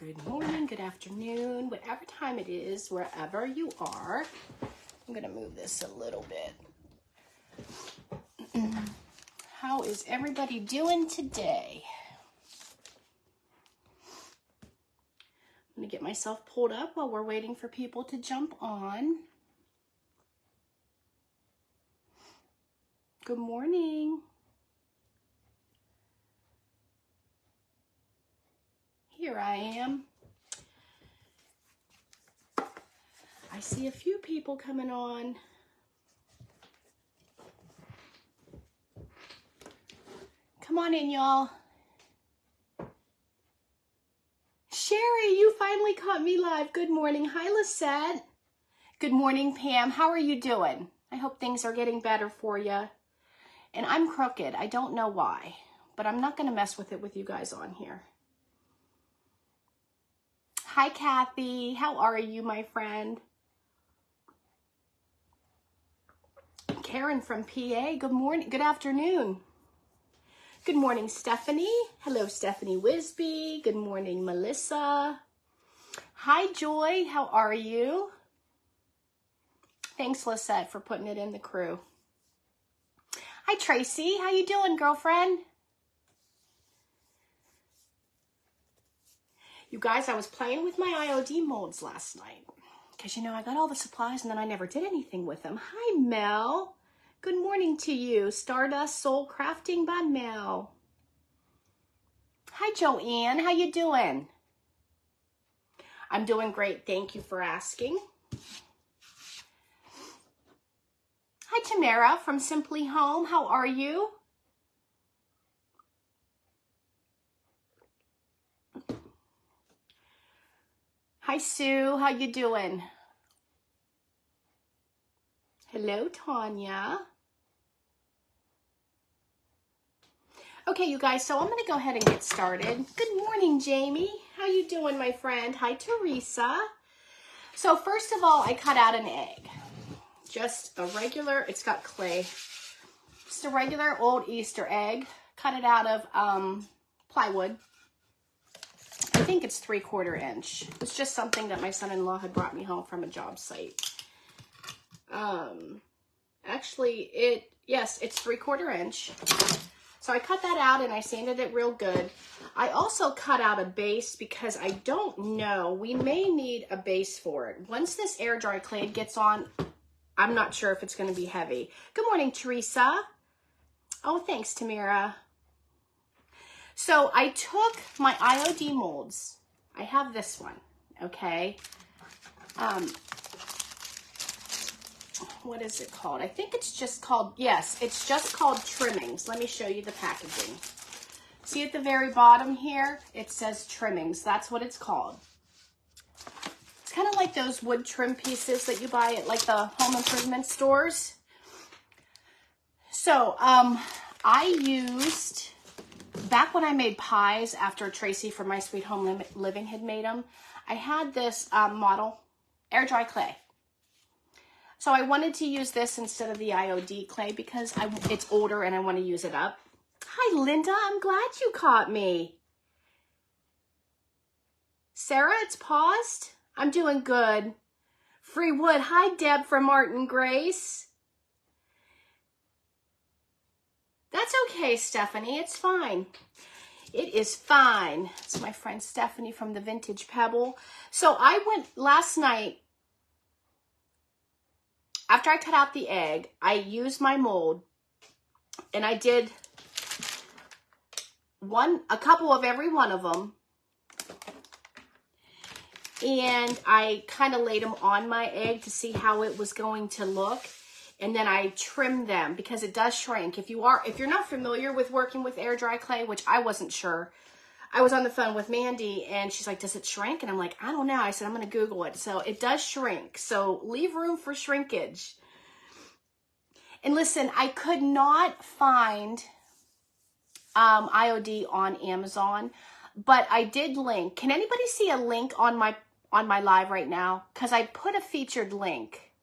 Good morning, good afternoon, whatever time it is, wherever you are. I'm going to move this a little bit. How is everybody doing today? I'm going to get myself pulled up while we're waiting for people to jump on. Good morning. Here I am. I see a few people coming on. Come on in, y'all. Sherry, you finally caught me live. Good morning. Hi, Lisette. Good morning, Pam. How are you doing? I hope things are getting better for you. And I'm crooked. I don't know why, but I'm not going to mess with it with you guys on here. Hi, Kathy. How are you, my friend? Karen from PA. Good morning. Good afternoon. Good morning, Stephanie. Hello, Stephanie Wisby. Good morning, Melissa. Hi, Joy. How are you? Thanks, Lisette, for putting it in the crew. Hi, Tracy. How you doing, girlfriend? You guys, I was playing with my IOD molds last night because, you know, I got all the supplies and then I never did anything with them. Hi, Mel. Good morning to you. Stardust Soul Crafting by Mel. Hi, Joanne. How you doing? I'm doing great. Thank you for asking. Hi, Tamara from Simply Home. How are you? Hi, Sue. How you doing? Hello, Tanya. Okay, you guys, so I'm going to go ahead and get started. Good morning, Jamie. How you doing, my friend? Hi, Teresa. So first of all, I cut out an egg. Just a regular, it's got clay. Just a regular old Easter egg. Cut it out of plywood. I think it's 3/4 inch. It's just something that my son-in-law had brought me home from a job site. Actually, yes, it's 3/4 inch. So I cut that out and I sanded it real good. I also cut out a base because I don't know, we may need a base for it. Once this air dry clay gets on, I'm not sure if it's going to be heavy. Good morning, Teresa. Oh, thanks, Tamira. So I took my IOD molds. I have this one, okay? What is it called? I think it's just called, yes, it's just called trimmings. Let me show you the packaging. See at the very bottom here, it says trimmings. That's what it's called. It's kind of like those wood trim pieces that you buy at like the home improvement stores. So I used, back when I made pies after Tracy from My Sweet Home Living had made them, I had this model air dry clay. So I wanted to use this instead of the IOD clay because it's older and I want to use it up. Hi, Linda. I'm glad you caught me. Sarah, it's paused. I'm doing good. Free wood. Hi, Deb from Martin Grace. That's okay, Stephanie. It's fine. It is fine. It's my friend Stephanie from the Vintage Pebble. So I went last night. After I cut out the egg, I used my mold and I did a couple of every one of them. And I kind of laid them on my egg to see how it was going to look. And then I trimmed them because it does shrink. If you're not familiar with working with air dry clay, which I wasn't sure, I was on the phone with Mandy and she's like, does it shrink? And I'm like, I don't know. I said, I'm going to Google it. So it does shrink. So leave room for shrinkage. And listen, I could not find IOD on Amazon, but I did link. Can anybody see a link on my live right now? Because I put a featured link.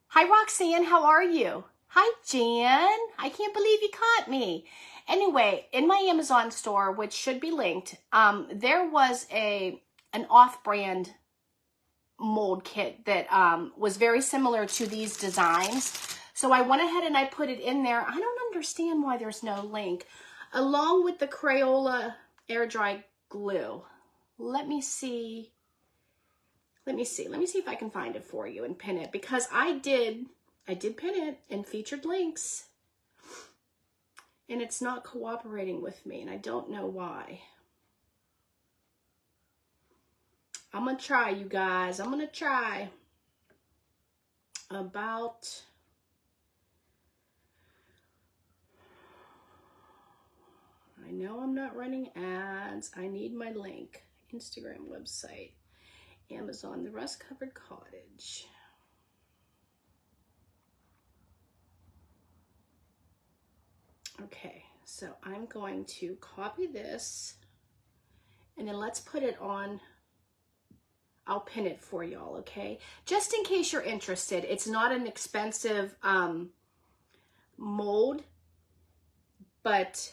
Hi, Roxanne. How are you? Hi, Jan. I can't believe you caught me. Anyway, in my Amazon store, which should be linked, there was an off-brand mold kit that was very similar to these designs. So I went ahead and I put it in there. I don't understand why there's no link. Along with the Crayola air dry glue. Let me see if I can find it for you and pin it, because I did pin it and featured links. And it's not cooperating with me, and I don't know why. I'm gonna try, you guys. I'm gonna try. About I know I'm not running ads. I need my link. Instagram website. Amazon, the rust covered cottage. Okay, so I'm going to copy this and then let's put it on. I'll pin it for y'all, okay? Just in case you're interested, it's not an expensive mold, but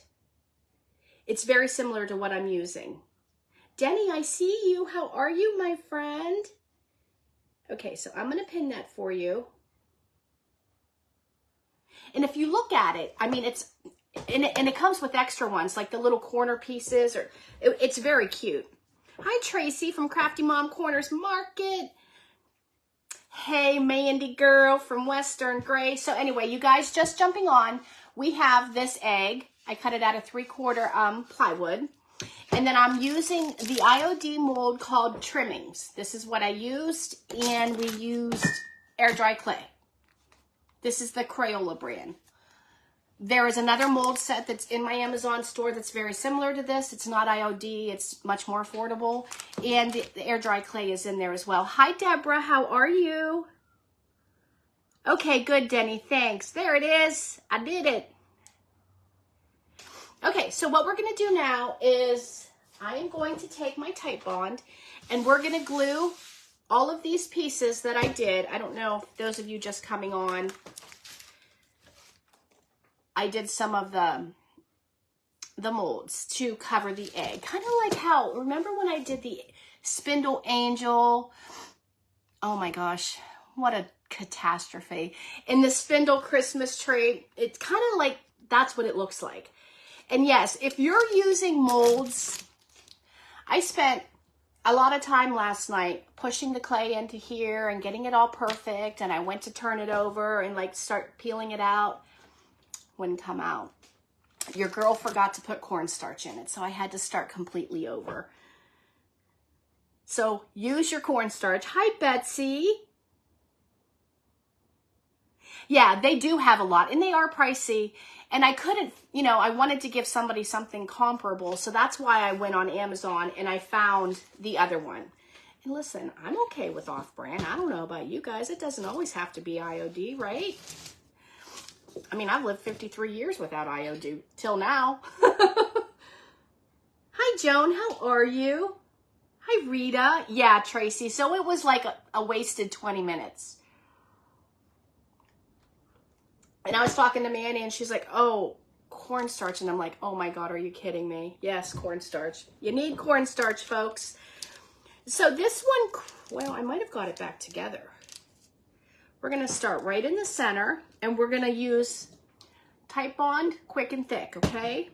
it's very similar to what I'm using. Denny, I see you. How are you, my friend? Okay, so I'm gonna pin that for you. And if you look at it, I mean, and it comes with extra ones, like the little corner pieces, or it's very cute. Hi, Tracy from Crafty Mom Corners Market. Hey, Mandy girl from Western Gray. So anyway, you guys, just jumping on, we have this egg. I cut it out of 3/4 plywood. And then I'm using the IOD mold called Trimmings. This is what I used, and we used air dry clay. This is the Crayola brand. There is another mold set that's in my Amazon store that's very similar to this. It's not IOD, it's much more affordable. And the air dry clay is in there as well. Hi, Deborah, how are you? Okay, good, Denny, thanks. There it is, I did it. Okay, so what we're gonna do now is I am going to take my Titebond and we're gonna glue all of these pieces that I did. I don't know if those of you just coming on, I did some of the molds to cover the egg. Kind of like how, remember when I did the spindle angel? Oh my gosh, what a catastrophe. In the spindle Christmas tree, it's kind of like, that's what it looks like. And yes, if you're using molds, I spent a lot of time last night pushing the clay into here and getting it all perfect. And I went to turn it over and like start peeling it out. Wouldn't come out. Your girl forgot to put cornstarch in it, so I had to start completely over. So use your cornstarch. Hi, Betsy. Yeah, they do have a lot, and they are pricey. And I couldn't, you know, I wanted to give somebody something comparable, so that's why I went on Amazon and I found the other one. And listen, I'm okay with off-brand. I don't know about you guys. It doesn't always have to be IOD, right? I mean, I've lived 53 years without IOD till now. Hi, Joan. How are you? Hi, Rita. Yeah, Tracy. So it was like a wasted 20 minutes. And I was talking to Manny and she's like, oh, cornstarch. And I'm like, oh my God, are you kidding me? Yes, cornstarch. You need cornstarch, folks. So this one, well, I might have got it back together. We're gonna start right in the center and we're gonna use Titebond Quick and Thick, okay?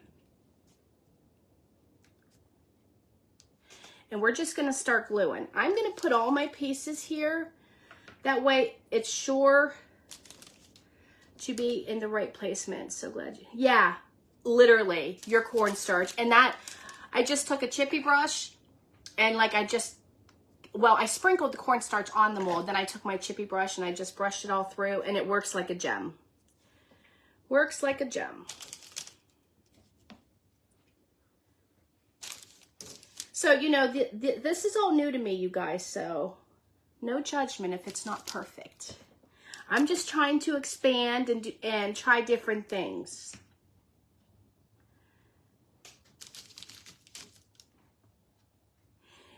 And we're just gonna start gluing. I'm gonna put all my pieces here. That way it's sure to be in the right placement. So glad you, yeah, literally your cornstarch. And that, I just took a chippy brush and like I sprinkled the cornstarch on the mold, then I took my chippy brush and I just brushed it all through and it works like a gem. Works like a gem. So, you know, this is all new to me, you guys, so no judgment if it's not perfect. I'm just trying to expand and try different things.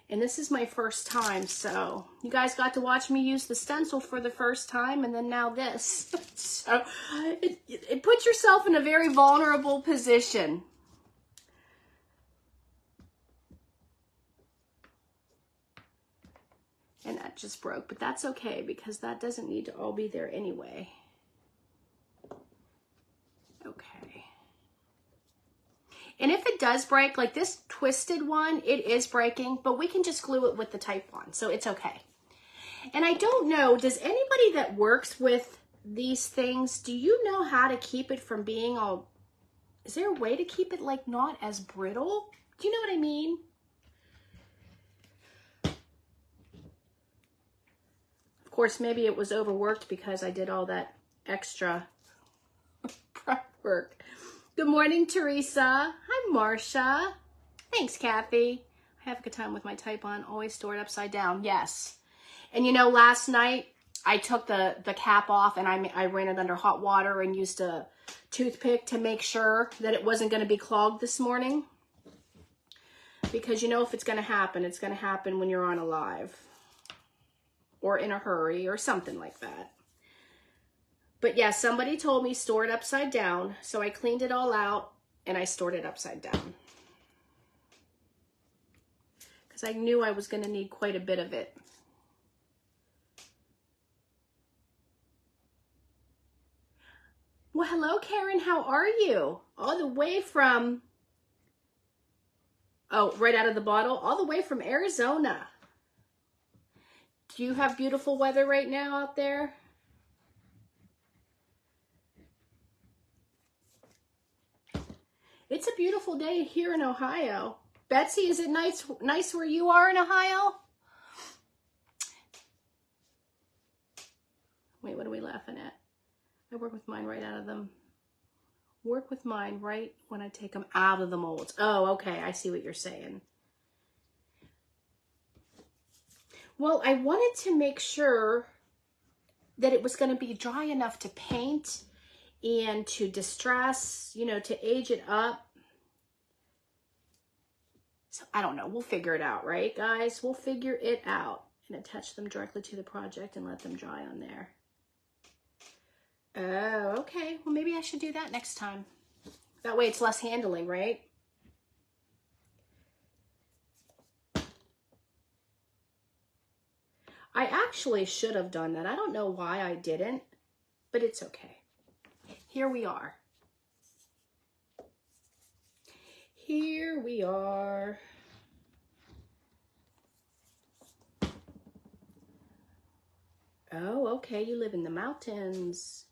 And this is my first time, so you guys got to watch me use the stencil for the first time, and then now this. So it puts yourself in a very vulnerable position. And that just broke, but that's okay because that doesn't need to all be there anyway. Okay. And if it does break, like this twisted one, it is breaking, but we can just glue it with the type one, so it's okay. And I don't know, does anybody that works with these things, do you know how to keep it from being all, is there a way to keep it like not as brittle? Do you know what I mean? Of course, maybe it was overworked because I did all that extra prep work. Good morning, Teresa. Hi, Marcia. Thanks, Kathy. I have a good time with my type on. Always stored upside down. Yes. And you know, last night I took the cap off and I ran it under hot water and used a toothpick to make sure that it wasn't going to be clogged this morning. Because you know, if it's going to happen when you're on a live or in a hurry or something like that. But yeah, somebody told me store it upside down. So I cleaned it all out and I stored it upside down. Because I knew I was going to need quite a bit of it. Well, hello, Karen. How are you? All the way from, oh, right out of the bottle, all the way from Arizona. Do you have beautiful weather right now out there? It's a beautiful day here in Ohio. Betsy, is it nice where you are in Ohio? Wait, what are we laughing at? I work with mine right out of them. Work with mine right when I take them out of the molds. Oh, okay. I see what you're saying. Well, I wanted to make sure that it was going to be dry enough to paint and to distress, you know, to age it up. So I don't know. We'll figure it out, right, guys? We'll figure it out. And attach them directly to the project and let them dry on there. Oh, okay. Well, maybe I should do that next time. That way it's less handling, right? I actually should have done that. I don't know why I didn't, but it's okay. Here we are. Here we are. Oh, okay. You live in the mountains.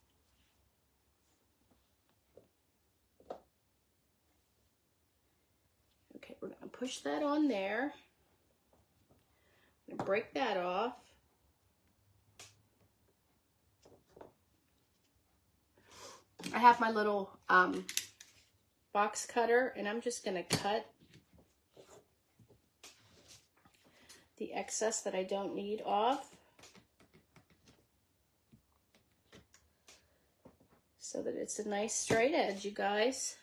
Okay, we're going to push that on there. I'm going to break that off. I have my little box cutter, and I'm just going to cut the excess that I don't need off so that it's a nice straight edge, you guys.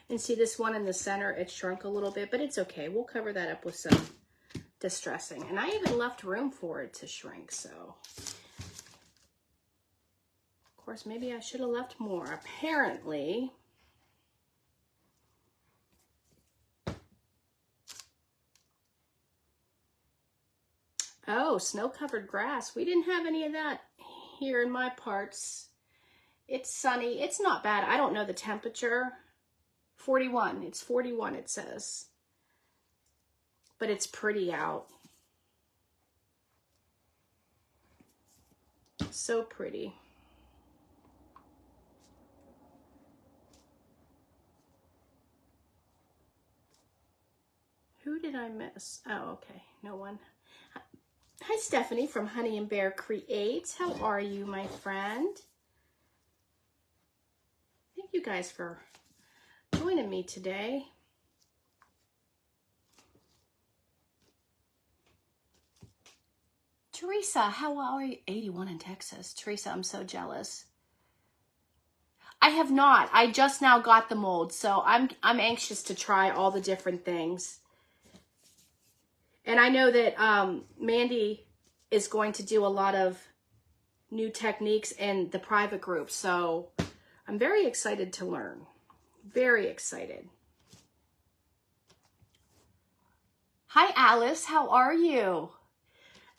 And see this one in the center, it shrunk a little bit, but it's okay. We'll cover that up with some distressing. And I even left room for it to shrink, so. Of course, maybe I should have left more. Apparently, oh, snow-covered grass. We didn't have any of that here in my parts. It's sunny. It's not bad. I don't know the temperature. 41. It's 41, it says. But it's pretty out. So pretty. Who did I miss? Oh, okay. No one. Hi, Stephanie from Honey and Bear Creates. How are you, my friend? Thank you guys for joining me today. Teresa, how are you? 81 in Texas. Teresa, I'm so jealous. I have not. I just now got the mold, so I'm anxious to try all the different things. And I know that Mandy is going to do a lot of new techniques in the private group, so I'm very excited to learn. Very excited. Hi, Alice. How are you?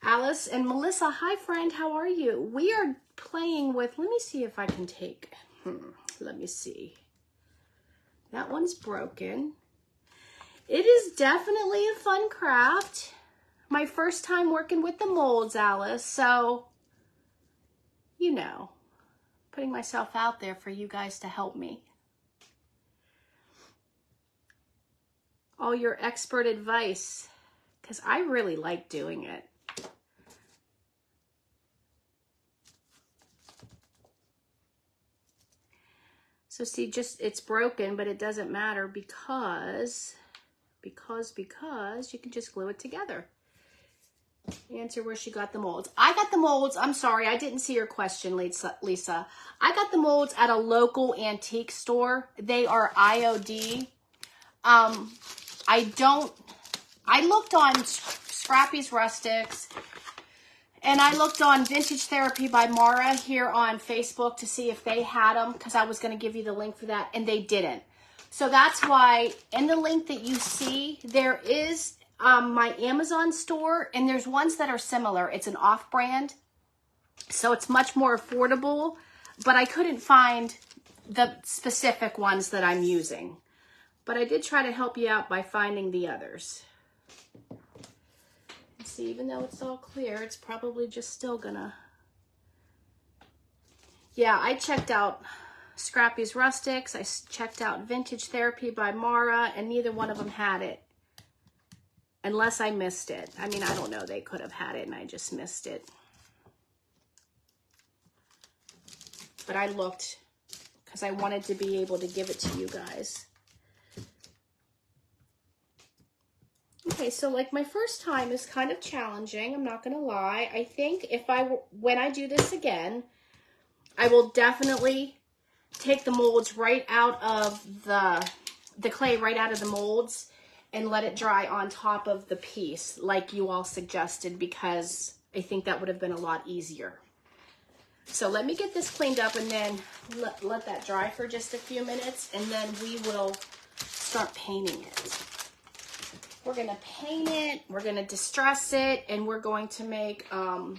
Alice and Melissa. Hi, friend. How are you? We are playing with, let me see if I can take, let me see. That one's broken. It is definitely a fun craft. My first time working with the molds, Alice. So, you know, putting myself out there for you guys to help me. All your expert advice, because I really like doing it. So see, just it's broken, but it doesn't matter because you can just glue it together. Answer where she got the molds. I got the molds. I'm sorry, I didn't see your question, Lisa. I got the molds at a local antique store. They are IOD. I looked on Scrappy's Rustics, and I looked on Vintage Therapy by Mara here on Facebook to see if they had them, because I was going to give you the link for that, and they didn't. So that's why in the link that you see, there is my Amazon store, and there's ones that are similar. It's an off-brand, so it's much more affordable, but I couldn't find the specific ones that I'm using. But I did try to help you out by finding the others. See, even though it's all clear, it's probably just still gonna... Yeah, I checked out Scrappy's Rustics. I checked out Vintage Therapy by Mara, and neither one of them had it. Unless I missed it. I mean, I don't know. They could have had it and I just missed it. But I looked because I wanted to be able to give it to you guys. Okay, so like my first time is kind of challenging. I'm not going to lie. I think when I do this again, I will definitely take the molds right out of the clay right out of the molds and let it dry on top of the piece like you all suggested, because I think that would have been a lot easier. So let me get this cleaned up and then let that dry for just a few minutes, and then we will start painting it. We're gonna paint it, we're gonna distress it, and we're going to make a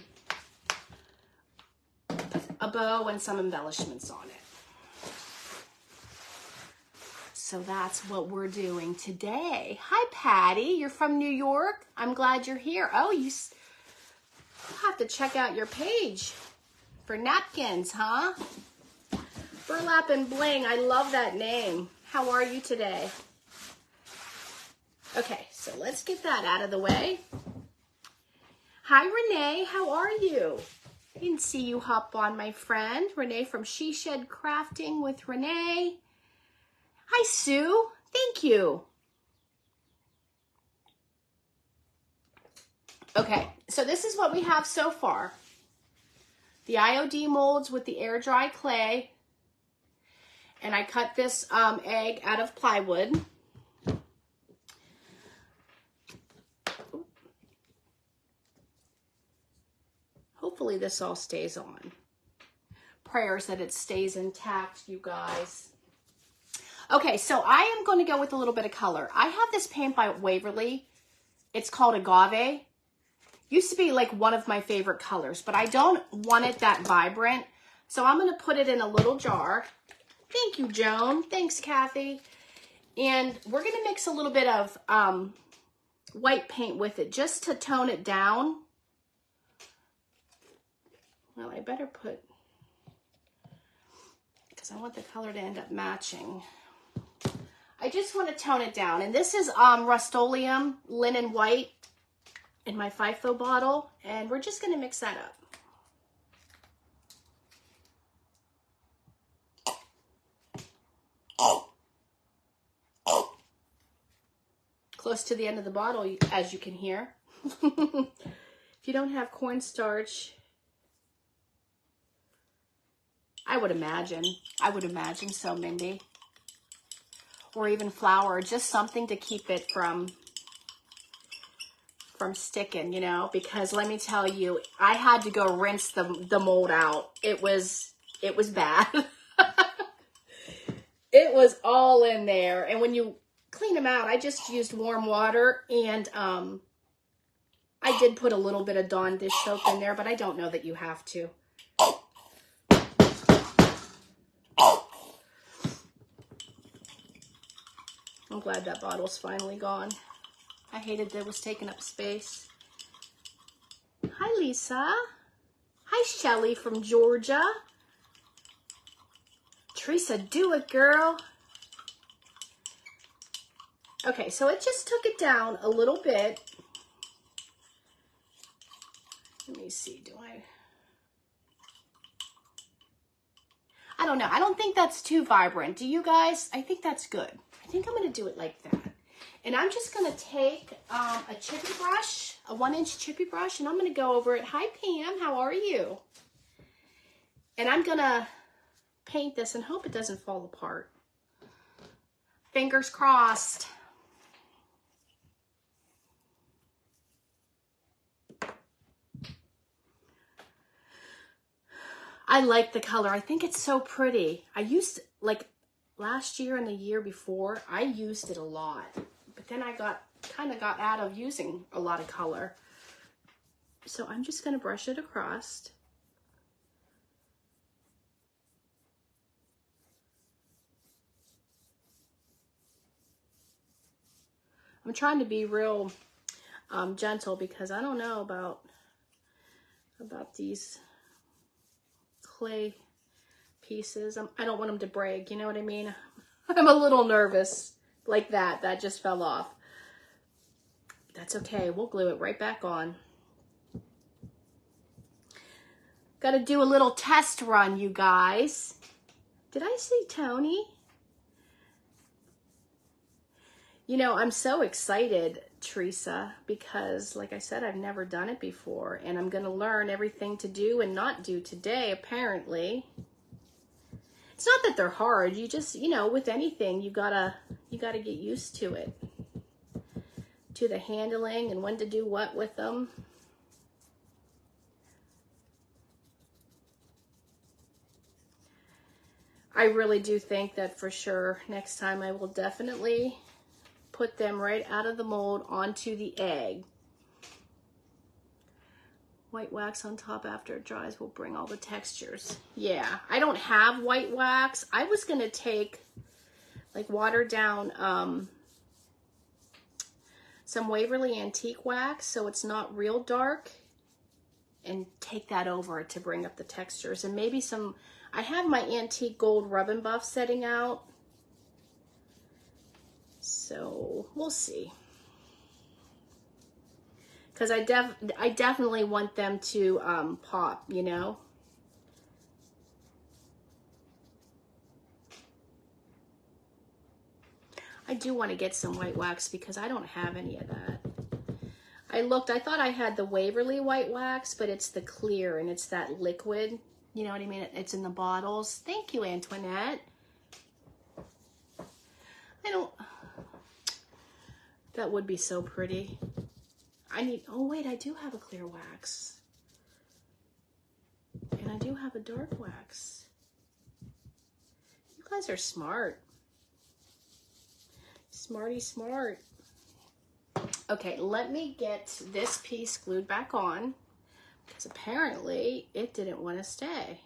bow and some embellishments on it. So that's what we're doing today. Hi, Patty. You're from New York? I'm glad you're here. Oh, you have to check out your page for napkins, huh? Burlap and Bling. I love that name. How are you today? Okay, so let's get that out of the way. Hi, Renee. How are you? I didn't see you hop on, my friend. Renee from She Shed Crafting with Renee. Hi, Sue. Thank you. Okay, so this is what we have so far. The IOD molds with the air dry clay. And I cut this egg out of plywood. Hopefully this all stays on. Prayers that it stays intact, you guys. Okay, so I am going to go with a little bit of color. I have this paint by Waverly. It's called Agave. Used to be like one of my favorite colors, but I don't want it that vibrant. So I'm going to put it in a little jar. Thank you, Joan. Thanks, Kathy. And we're going to mix a little bit of white paint with it just to tone it down. Well, I better put, because I want the color to end up matching. I just want to tone it down. And this is Rust-Oleum Linen White in my FIFO bottle. And we're just going to mix that up. Close to the end of the bottle, as you can hear. If you don't have cornstarch, I would imagine. I would imagine so, Mindy. Or even flour, just something to keep it from sticking, you know, because let me tell you, I had to go rinse the mold out. It was bad. It was all in there. And when you clean them out, I just used warm water, and I did put a little bit of Dawn dish soap in there, but I don't know that you have to. I'm glad that bottle's finally gone. I hated that it was taking up space. Hi, Lisa. Hi, Shelly from Georgia. Teresa, do it, girl. Okay, so it just took it down a little bit. Let me see, I don't know. I don't think that's too vibrant. Do you guys? I think that's good. I think I'm going to do it like that. And I'm just going to take a chippy brush, a 1-inch chippy brush, and I'm going to go over it. Hi, Pam. How are you? And I'm going to paint this and hope it doesn't fall apart. Fingers crossed. I like the color. I think it's so pretty. I used, like last year and the year before, I used it a lot. But then I kind of got out of using a lot of color. So I'm just going to brush it across. I'm trying to be real gentle because I don't know about these clay pieces. I don't want them to break, you know what I mean? I'm a little nervous like that. That just fell off. That's okay. We'll glue it right back on. Got to do a little test run, you guys. Did I see Tony? You know, I'm so excited, Teresa, because like I said, I've never done it before, and I'm going to learn everything to do and not do today, apparently. It's not that they're hard. You just, you know, with anything, you gotta get used to it, to the handling and when to do what with them. I really do think that for sure next time I will definitely put them right out of the mold onto the egg. White wax on top after it dries will bring all the textures. Yeah, I don't have white wax. I was gonna take like watered down some Waverly Antique wax so it's not real dark, and take that over to bring up the textures. And maybe some, I have my antique gold rub and buff setting out. So we'll see. Because I definitely want them to pop, you know. I do want to get some white wax because I don't have any of that. I thought I had the Waverly white wax, but it's the clear and it's that liquid. You know what I mean? It's in the bottles. Thank you, Antoinette. That would be so pretty. Oh wait, I do have a clear wax. And I do have a dark wax. You guys are smart. Smarty smart. Okay, let me get this piece glued back on because apparently it didn't want to stay.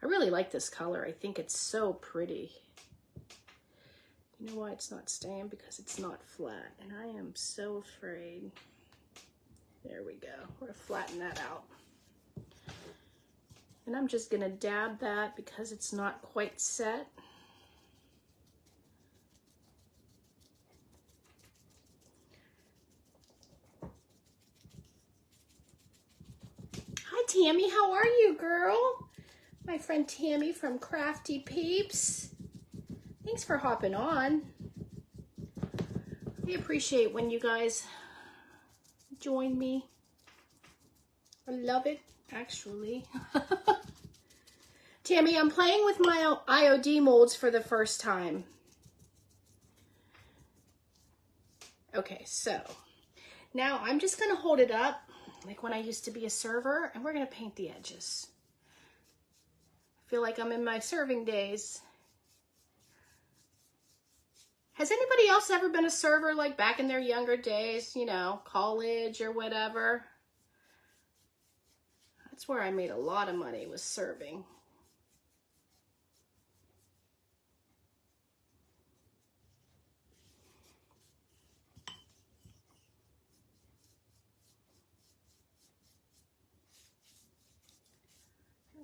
I really like this color. I think it's so pretty. You know why it's not staying? Because it's not flat, and I am so afraid. There we go. We're gonna flatten that out. And I'm just gonna dab that because it's not quite set. Hi, Tammy. How are you, girl? My friend Tammy from Crafty Peeps. Thanks for hopping on. I appreciate when you guys join me. I love it, actually. Tammy, I'm playing with my IOD molds for the first time. Okay, so now I'm just going to hold it up like when I used to be a server, and we're going to paint the edges. I feel like I'm in my serving days. Has anybody else ever been a server like back in their younger days, you know, college or whatever? That's where I made a lot of money, was serving.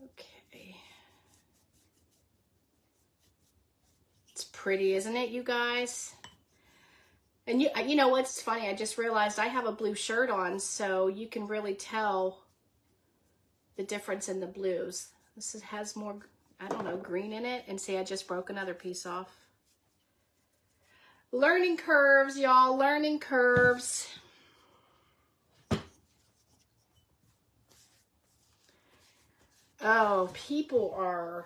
Okay. It's pretty, isn't it, you guys? And you know what's funny? I just realized I have a blue shirt on, so you can really tell the difference in the blues. This has more, I don't know, green in it. And see, I just broke another piece off. Learning curves, y'all, learning curves. Oh, people are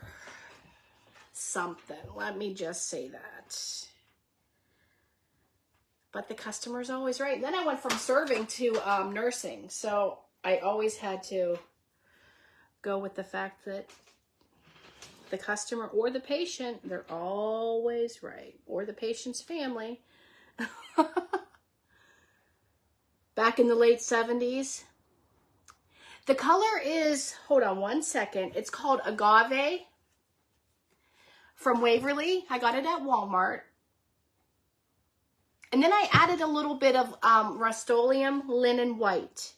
something. Let me just say that. But the customer's always right. Then I went from serving to nursing. So I always had to go with the fact that the customer or the patient, they're always right. Or the patient's family. Back in the late 70s. The color is, hold on one second. It's called Agave from Waverly. I got it at Walmart. And then I added a little bit of Rust-Oleum Linen White.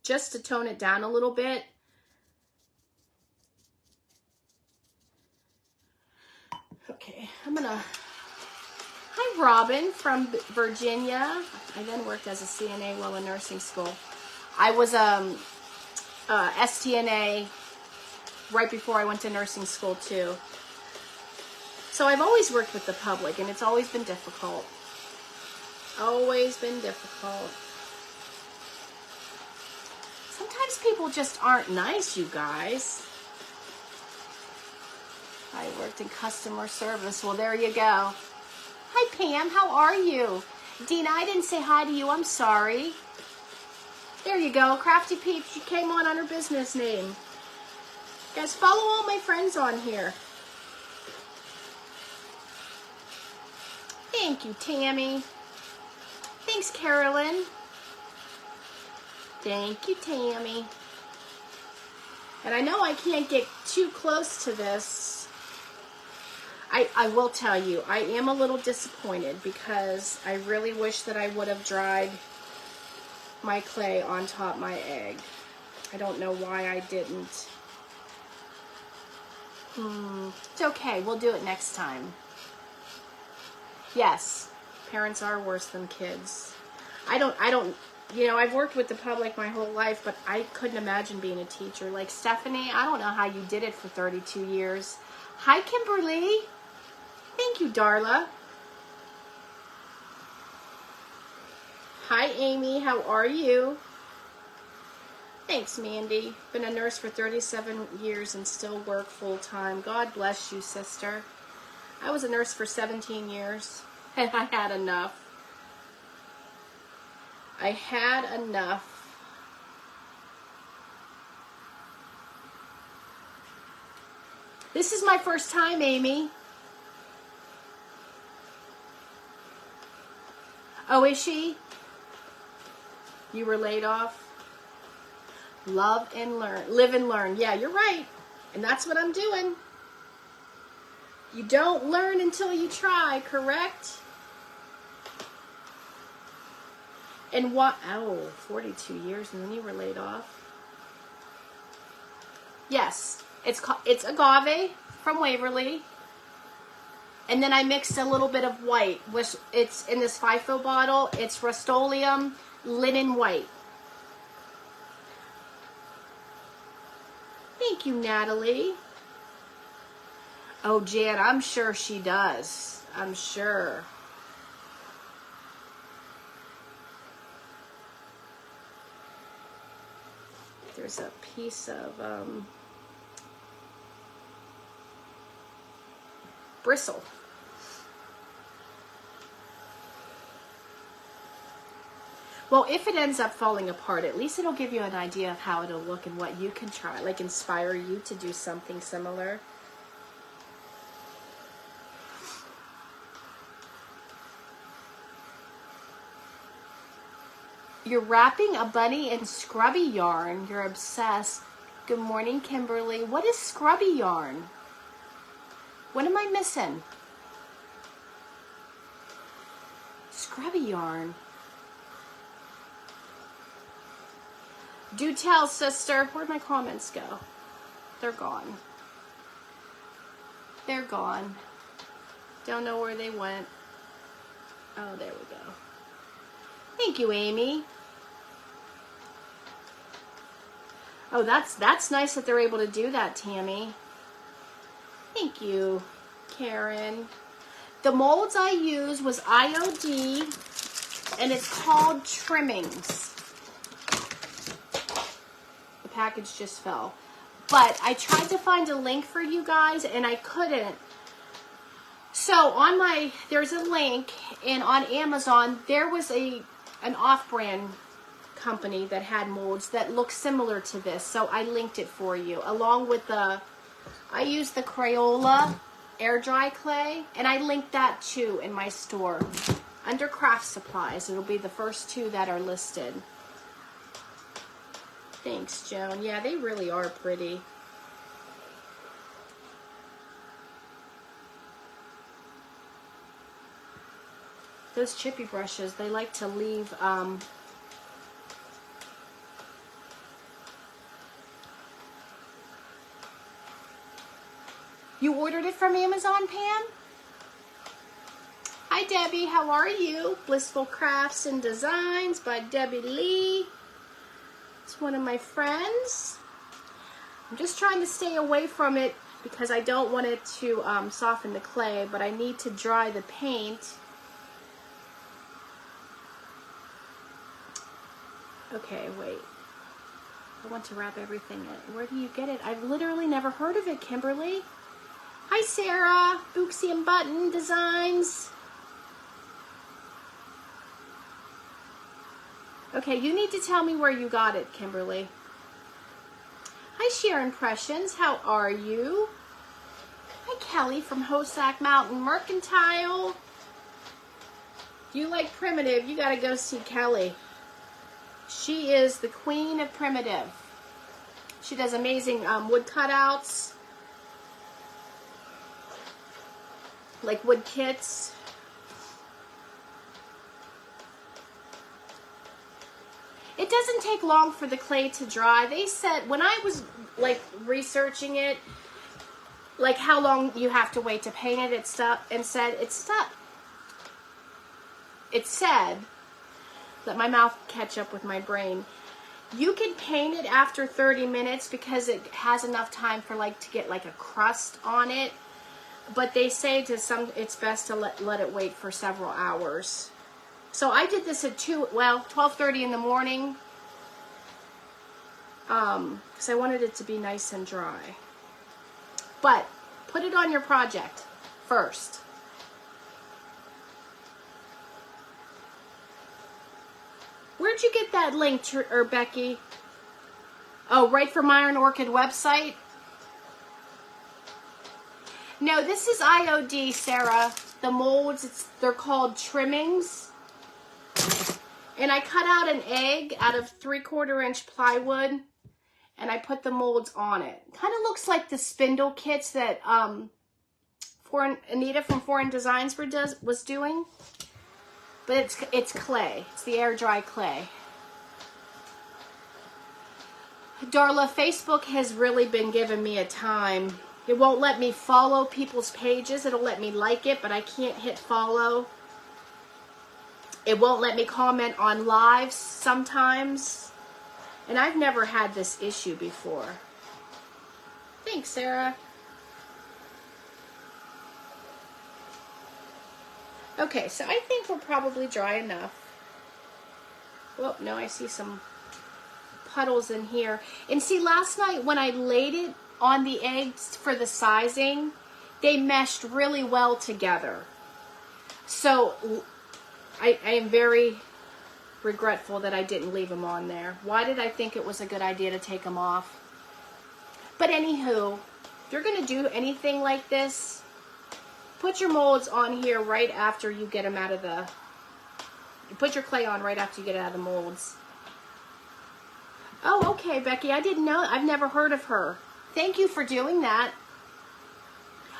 Just to tone it down a little bit. Okay, I'm gonna... Hi, Robin from Virginia. I then worked as a CNA while in nursing school. I was STNA right before I went to nursing school too. So I've always worked with the public, and it's always been difficult. Always been difficult. Sometimes people just aren't nice, you guys. I worked in customer service. Well, there you go. Hi, Pam. How are you? Dina, I didn't say hi to you. I'm sorry. There you go. Crafty Peeps. She came on her business name. Guys, follow all my friends on here. Thank you, Tammy. Thanks, Carolyn. Thank you, Tammy. And I know I can't get too close to this. I will tell you, I am a little disappointed because I really wish that I would have dried my clay on top my egg. I don't know why I didn't. It's okay. We'll do it next time. Yes, parents are worse than kids. I don't, you know, I've worked with the public my whole life, but I couldn't imagine being a teacher. Like Stephanie, I don't know how you did it for 32 years. Hi, Kimberly. Thank you, Darla. Hi, Amy. How are you? Thanks, Mandy. Been a nurse for 37 years and still work full-time. God bless you, sister. I was a nurse for 17 years, and I had enough. I had enough. This is my first time, Amy. Oh, is she? You were laid off? Love and learn. Live and learn. Yeah, you're right. And that's what I'm doing. You don't learn until you try, correct? And what? Oh, 42 years and then you were laid off. Yes, it's Agave from Waverly. And then I mixed a little bit of white, which it's in this FIFO bottle. It's Rust-Oleum Linen White. Thank you, Natalie. Oh, Jan, I'm sure she does. I'm sure. there's a piece of bristle. Well, if it ends up falling apart, at least it'll give you an idea of how it'll look and what you can try, like inspire you to do something similar. You're wrapping a bunny in scrubby yarn. You're obsessed. Good morning, Kimberly. What is scrubby yarn? What am I missing? Scrubby yarn. Do tell, sister. Where'd my comments go? They're gone. They're gone. Don't know where they went. Oh, there we go. Thank you, Amy. Oh, that's nice that they're able to do that, Tammy. Thank you, Karen. The molds I used was IOD, and it's called Trimmings. The package just fell. But I tried to find a link for you guys, and I couldn't. So there's a link, and on Amazon, there was an off-brand company that had molds that look similar to this. So I linked it for you, along with I used the Crayola air dry clay, and I linked that too in my store. Under craft supplies, it'll be the first two that are listed. Thanks, Joan. Yeah, they really are pretty. Those chippy brushes, they like to leave You ordered it from Amazon, Pam? Hi, Debbie. How are you? Blissful Crafts and Designs by Debbie Lee. It's one of my friends. I'm just trying to stay away from it because I don't want it to soften the clay, but I need to dry the paint. Okay, wait. I want to wrap everything in. Where do you get it? I've literally never heard of it, Kimberly. Hi, Sarah. Booksy and Button Designs. Okay, you need to tell me where you got it, Kimberly. Hi, Sharon Impressions. How are you? Hi, Kelly from Hosack Mountain Mercantile. If you like primitive, you got to go see Kelly. She is the queen of primitive. She does amazing wood cutouts, like wood kits. It doesn't take long for the clay to dry. They said, when I was like researching it, like how long you have to wait to paint it, it said, let my mouth catch up with my brain. You can paint it after 30 minutes because it has enough time for to get like a crust on it. But they say it's best to let it wait for several hours. So I did this at 12:30 in the morning. Because I wanted it to be nice and dry. But put it on your project first. Where'd you get that link, Becky? Oh, right from Iron Orchid website? No, this is IOD, Sarah. The molds, they're called Trimmings. And I cut out an egg out of 3/4 inch plywood, and I put the molds on it. Kind of looks like the spindle kits that Anita from Foreign Designs was doing. But it's clay. It's the air dry clay. Darla, Facebook has really been giving me a time. It won't let me follow people's pages. It'll let me like it, but I can't hit follow. It won't let me comment on lives sometimes. And I've never had this issue before. Thanks, Sarah. Okay, so I think we're probably dry enough. Well, no, I see some puddles in here. And see, last night when I laid it on the eggs for the sizing, they meshed really well together. So I am very regretful that I didn't leave them on there. Why did I think it was a good idea to take them off? But anywho, if you're going to do anything like this, put your molds on here right after you get them out of the... Put your clay on right after you get it out of the molds. Oh, okay, Becky. I didn't know. I've never heard of her. Thank you for doing that.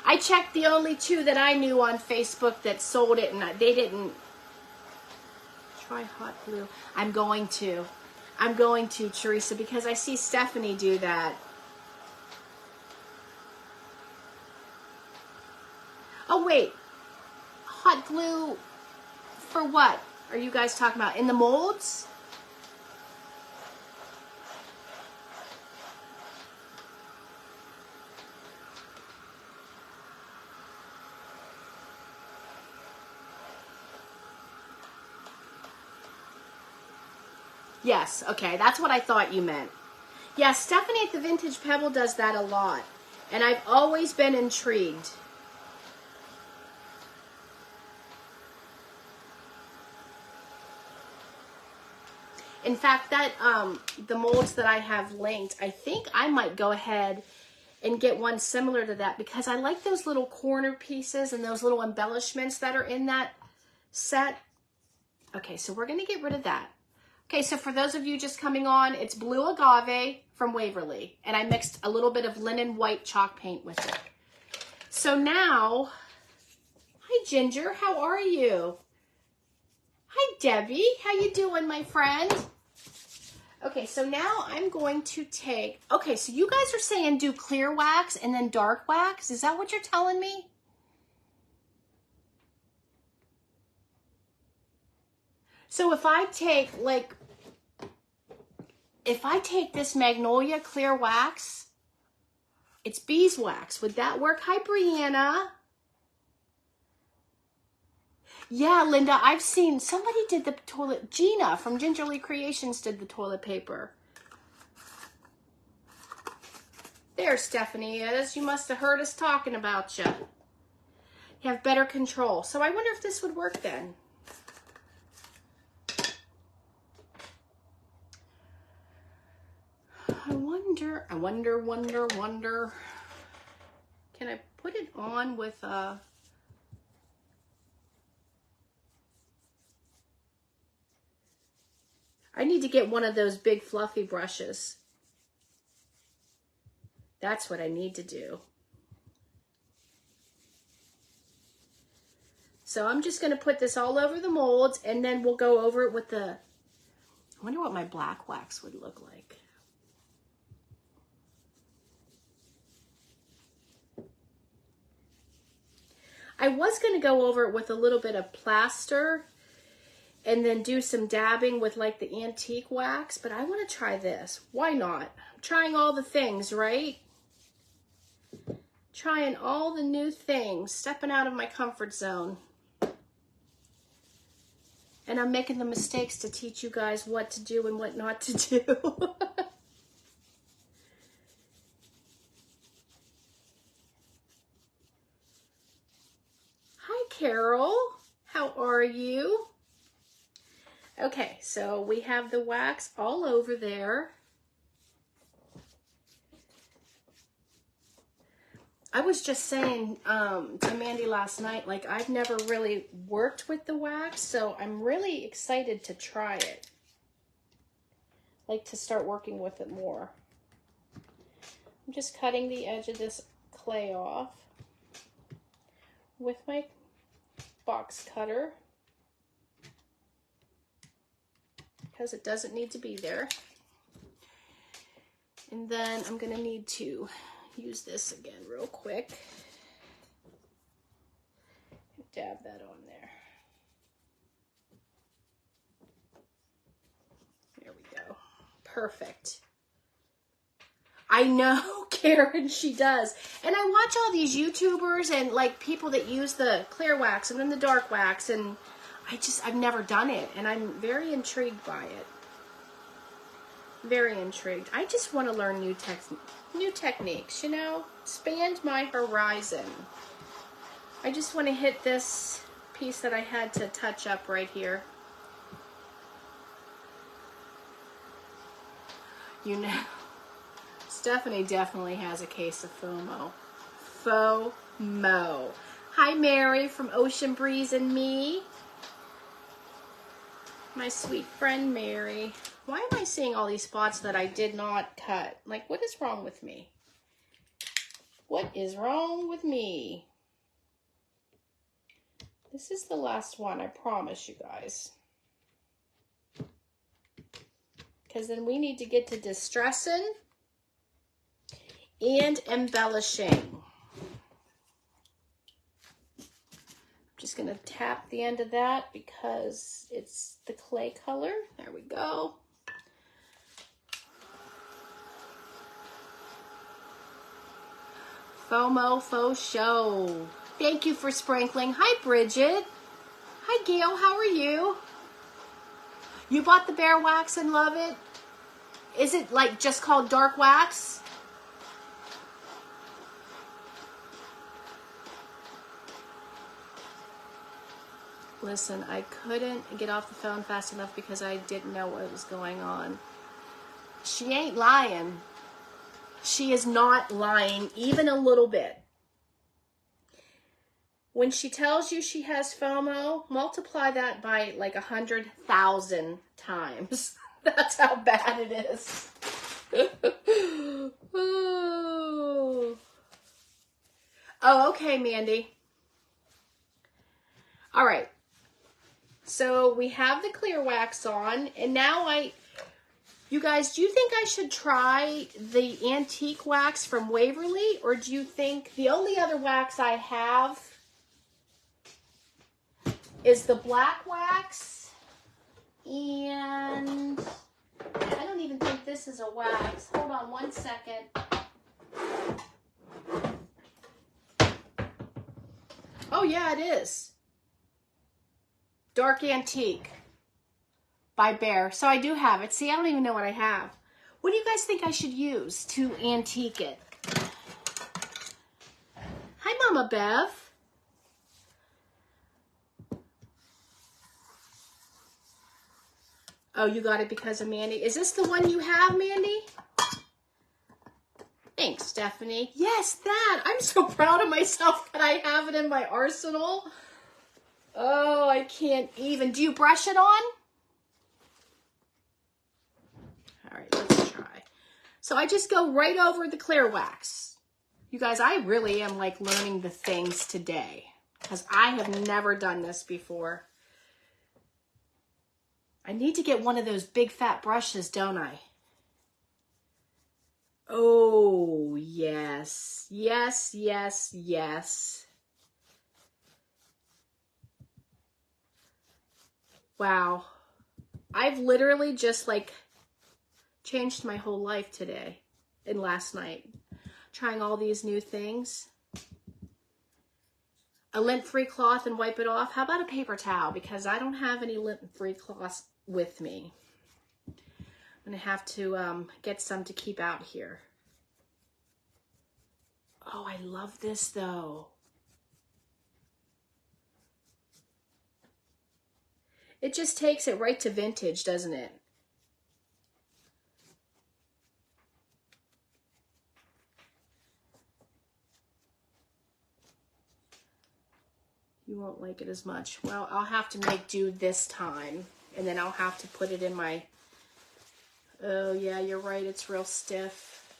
I checked the only two that I knew on Facebook that sold it, and they didn't. Try hot glue. I'm going to, Teresa, because I see Stephanie do that. Oh, wait. Hot glue for what are you guys talking about? In the molds? Yes, okay, that's what I thought you meant. Yes, Stephanie at the Vintage Pebble does that a lot, and I've always been intrigued. In fact, that the molds that I have linked, I think I might go ahead and get one similar to that, because I like those little corner pieces and those little embellishments that are in that set. Okay, so we're going to get rid of that. Okay, so for those of you just coming on, it's Blue Agave from Waverly, and I mixed a little bit of linen white chalk paint with it. So now, hi Ginger, how are you? Hi Debbie, how you doing, my friend? Okay, so now I'm going to take, okay, so you guys are saying do clear wax and then dark wax. Is that what you're telling me? So if I take this Magnolia clear wax, it's beeswax. Would that work? Hi, Brianna. Yeah, Linda, I've seen somebody did the toilet. Gina from Gingerly Creations did the toilet paper. There Stephanie is. You must have heard us talking about you. You have better control. So I wonder if this would work then. I wonder. Can I put it on with I need to get one of those big fluffy brushes. That's what I need to do. So I'm just going to put this all over the molds, and then we'll go over it with the, I wonder what my black wax would look like. I was going to go over it with a little bit of plaster and then do some dabbing with like the antique wax, but I want to try this. Why not? I'm trying all the things, right? Trying all the new things, stepping out of my comfort zone. And I'm making the mistakes to teach you guys what to do and what not to do. Hi, Carol. How are you? Okay, so we have the wax all over there. I was just saying to Mandy last night, like, I've never really worked with the wax, so I'm really excited to try it. Like, to start working with it more. I'm just cutting the edge of this clay off with my box cutter because it doesn't need to be there. And then I'm going to need to use this again real quick. Dab that on there. There we go. Perfect. I know, Karen, she does. And I watch all these YouTubers and like people that use the clear wax and then the dark wax, and I've never done it, and I'm very intrigued by it. Very intrigued. I just want to learn new techniques, you know, expand my horizon. I just want to hit this piece that I had to touch up right here. You know, Stephanie definitely has a case of FOMO. FOMO. Hi, Mary from Ocean Breeze and Me. My sweet friend, Mary. Why am I seeing all these spots that I did not cut? Like, what is wrong with me? What is wrong with me? This is the last one, I promise you guys. Because then we need to get to distressing and embellishing. I'm just going to tap the end of that because it's the clay color. There we go. FOMO faux show. Thank you for sprinkling. Hi, Bridget. Hi, Gail. How are you? You bought the Bear Wax and love it? Is it like just called dark wax? Listen, I couldn't get off the phone fast enough because I didn't know what was going on. She ain't lying. She is not lying even a little bit. When she tells you she has FOMO, multiply that by like 100,000 times. That's how bad it is. Oh, okay, Mandy. All right. So we have the clear wax on, and now you guys, do you think I should try the antique wax from Waverly, or do you think the only other wax I have is the black wax, and I don't even think this is a wax. Hold on one second. Oh yeah, it is. Dark Antique by Bear. So I do have it. See, I don't even know what I have. What do you guys think I should use to antique it? Hi, Mama Bev. Oh, you got it because of Mandy. Is this the one you have, Mandy? Thanks, Stephanie. Yes, that. I'm so proud of myself that I have it in my arsenal. Oh, I can't even. Do you brush it on? All right, let's try. So I just go right over the clear wax. You guys, I really am like learning the things today because I have never done this before. I need to get one of those big fat brushes, don't I? Oh, yes. Yes, yes, yes. Wow. I've literally just like changed my whole life today and last night. Trying all these new things. A lint-free cloth and wipe it off. How about a paper towel? Because I don't have any lint-free cloths with me. I'm going to have to get some to keep out here. Oh, I love this though. It just takes it right to vintage, doesn't it? You won't like it as much. Well, I'll have to make do this time. And then I'll have to put it in my... Oh, yeah, you're right. It's real stiff.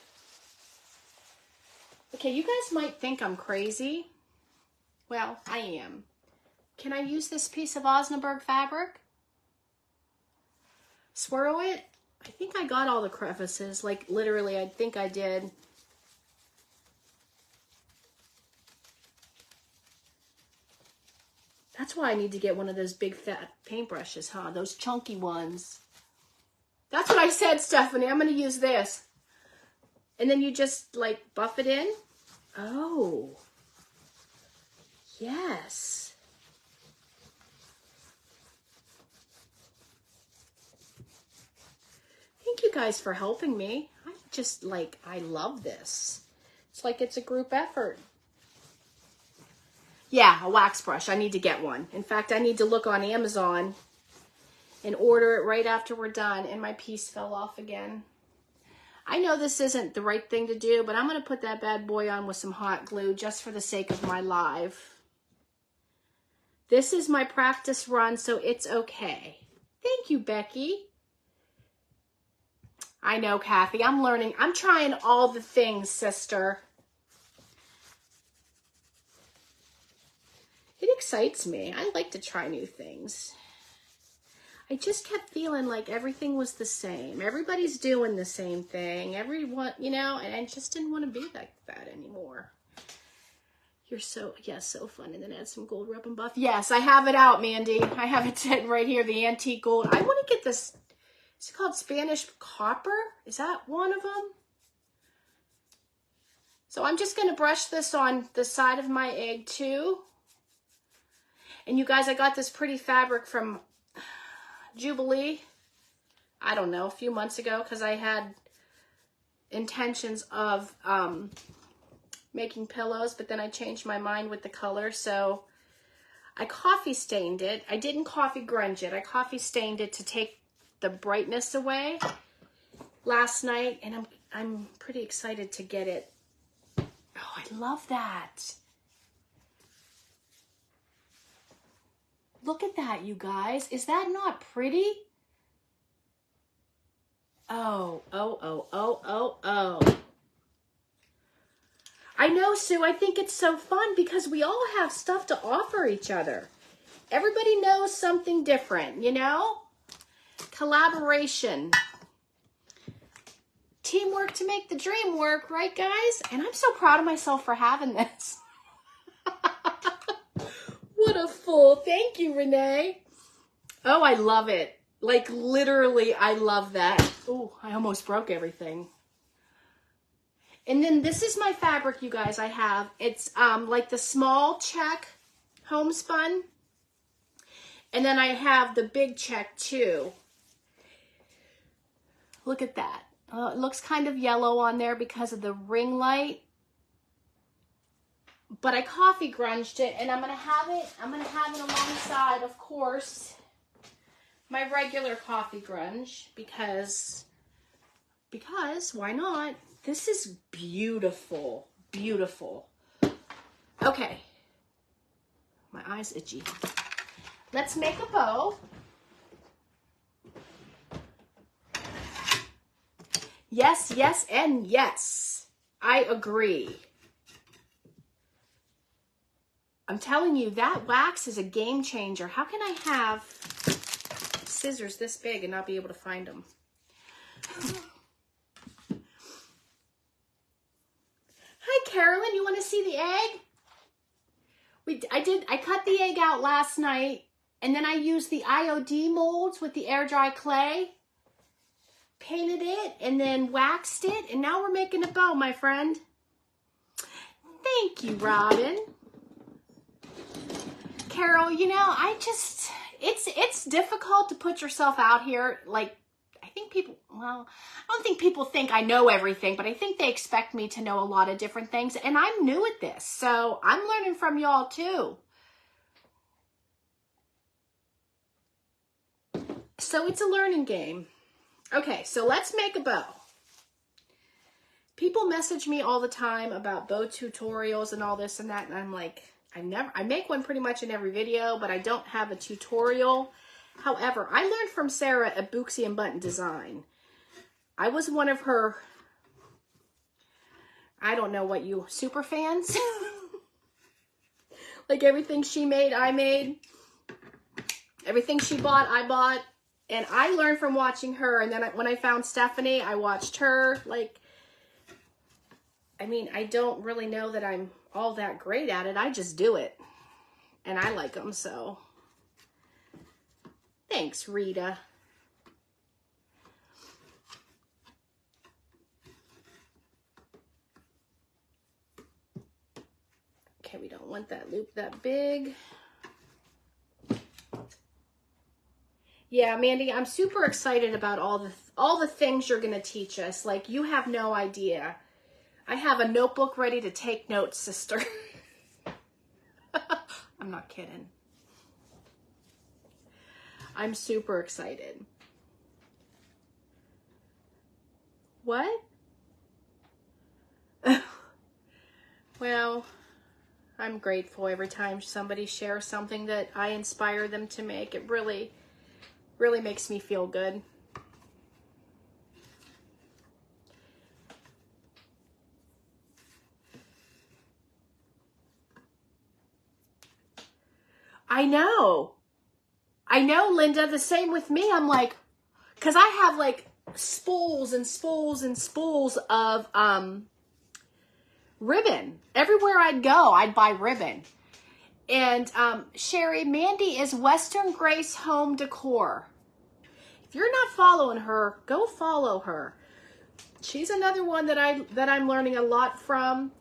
Okay, you guys might think I'm crazy. Well, I am. Can I use this piece of Osnaburg fabric? Swirl it? I think I got all the crevices. Like, literally, I think I did. That's why I need to get one of those big fat paintbrushes, huh? Those chunky ones. That's what I said, Stephanie. I'm going to use this. And then you just, like, buff it in. Oh. Yes. Thank you guys for helping me. I just like, I love this. It's like it's a group effort. Yeah, a wax brush. I need to get one. In fact, I need to look on Amazon and order it right after we're done. And my piece fell off again. I know this isn't the right thing to do, but I'm going to put that bad boy on with some hot glue just for the sake of my live. This is my practice run, so it's okay. Thank you, Becky. I know, Kathy. I'm learning. I'm trying all the things, sister. It excites me. I like to try new things. I just kept feeling like everything was the same. Everybody's doing the same thing. Everyone, you know, and I just didn't want to be like that anymore. You're so, yes, so fun. And then add some gold rub and buff. Yes, I have it out, Mandy. I have it sitting right here, the antique gold. I want to get this, is it called Spanish copper? Is that one of them? So I'm just going to brush this on the side of my egg too. And you guys, I got this pretty fabric from Jubilee, I don't know, a few months ago, because I had intentions of making pillows, but then I changed my mind with the color, so I coffee stained it. I didn't coffee grunge it. I coffee stained it to take the brightness away last night, and I'm pretty excited to get it. Oh, I love that. Look at that, you guys. Is that not pretty? Oh, oh, oh, oh, oh, oh. I know, Sue. I think it's so fun because we all have stuff to offer each other. Everybody knows something different, you know? Collaboration. Teamwork to make the dream work, right, guys? And I'm so proud of myself for having this. What a fool. Thank you, Renee. Oh, I love it. Like, literally, I love that. Oh, I almost broke everything. And then this is my fabric, you guys, I have. It's like the small check homespun. And then I have the big check, too. Look at that. It looks kind of yellow on there because of the ring light. But I coffee grunged it, and I'm gonna have it alongside, of course, my regular coffee grunge because why not? This is beautiful, beautiful. Okay, my eye's itchy. Let's make a bow. Yes, yes, and yes. I agree. I'm telling you, that wax is a game changer. How can I have scissors this big and not be able to find them? Hi, Carolyn. You want to see the egg? I cut the egg out last night, and then I used the IOD molds with the air dry clay, painted it, and then waxed it, and now we're making a bow, my friend. Thank you, Robin. Carol, you know, it's difficult to put yourself out here. Like, I think people, well, I don't think people think I know everything, but I think they expect me to know a lot of different things. And I'm new at this, so I'm learning from y'all too. So it's a learning game. Okay, so let's make a bow. People message me all the time about bow tutorials and all this and that, and I'm like, I make one pretty much in every video, but I don't have a tutorial. However, I learned from Sarah at Booksy and Button Design. I was one of her, I don't know what you, super fans? Like everything she made, I made. Everything she bought, I bought. And I learned from watching her. And then when I found Stephanie, I watched her. Like, I mean, I don't really know that I'm all that great at it. I just do it. And I like them, so. Thanks, Rita. Okay, we don't want that loop that big. Yeah, Mandy, I'm super excited about all the things you're going to teach us. Like, you have no idea. I have a notebook ready to take notes, sister. I'm not kidding. I'm super excited. What? Well, I'm grateful every time somebody shares something that I inspire them to make. It really, really makes me feel good. I know, Linda, the same with me. I'm like, because I have like spools and spools and spools of ribbon. Everywhere I'd go, I'd buy ribbon. And Sherry, Mandy is Western Grace Home Decor. If you're not following her, go follow her. She's another one that I'm learning a lot from.